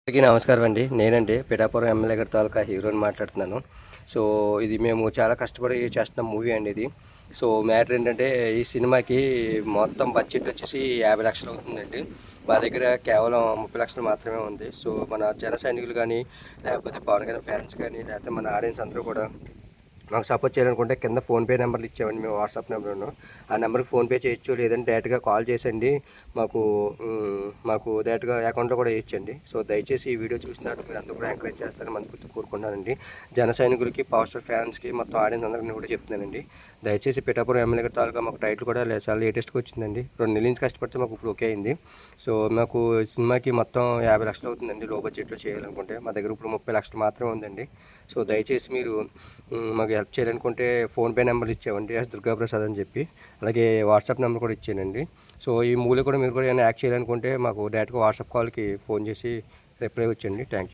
అందరికీ నమస్కారం అండి. నేనండి పిఠాపురం ఎమ్మెల్యే గారి తాలూకా హీరోని మాట్లాడుతున్నాను. సో ఇది మేము చాలా కష్టపడి చేస్తున్న మూవీ అండి ఇది. సో మ్యాటర్ ఏంటంటే ఈ సినిమాకి మొత్తం బడ్జెట్ వచ్చేసి 50 లక్షలు అవుతుందండి. మా దగ్గర కేవలం 30 లక్షలు మాత్రమే ఉంది. సో మన జన సైనికులు కానీ, లేకపోతే పవన్ కళ్యాణ్ ఫ్యాన్స్ కానీ, లేకపోతే మన ఆడియన్స్ అందరూ కూడా మాకు సపోర్ట్ చేయాలనుకుంటే కింద ఫోన్పే నెంబర్లు ఇచ్చామండి, మేము వాట్సాప్ నెంబర్ను. ఆ నెంబర్కి ఫోన్పే చేయొచ్చు, లేదంటే డైరెక్ట్గా కాల్ చేసండి మాకు మాకు డైరెక్ట్గా అకౌంట్లో కూడా వేయచ్చండి. సో దయచేసి ఈ వీడియో చూసినట్టు మీరు అందరూ కూడా ఎంకరేజ్ చేస్తారని మనస్ఫూర్తిగా కోరుకుంటున్నానండి. జన సైనికులకి, పవర్ స్టార్ ఫ్యాన్స్కి, మొత్తం ఆడియన్స్ అందరికీ కూడా చెప్తున్నానండి. దయచేసి పిఠాపురం ఎమ్మెల్యే గారి తాలూకా మాకు టైటిల్ కూడా చాలా లేటెస్ట్గా వచ్చిందండి. 2 నెలల నుంచి కష్టపడితే మాకు ఇప్పుడు ఓకే అయింది. సో మాకు సినిమాకి మొత్తం 50 లక్షలు అవుతుందండి లో బడ్జెట్లో చేయాలనుకుంటే. మా దగ్గర ఇప్పుడు 30 లక్షలు మాత్రమే ఉందండి. సో దయచేసి మీరు మాకు హెల్ప్ చేయాలనుకుంటే ఫోన్పే నెంబర్ ఇచ్చామండి, ఎస్ దుర్గాప్రసాద్ అని చెప్పి. అలాగే వాట్సాప్ నెంబర్ కూడా ఇచ్చానండి. సో ఈ మూవీలో కూడా మీరు కూడా ఏమైనా యాక్ట్ చేయాలనుకుంటే మాకు డైరెక్ట్గా వాట్సాప్ కాల్కి ఫోన్ చేసి రిప్లై వచ్చండి. Thank you.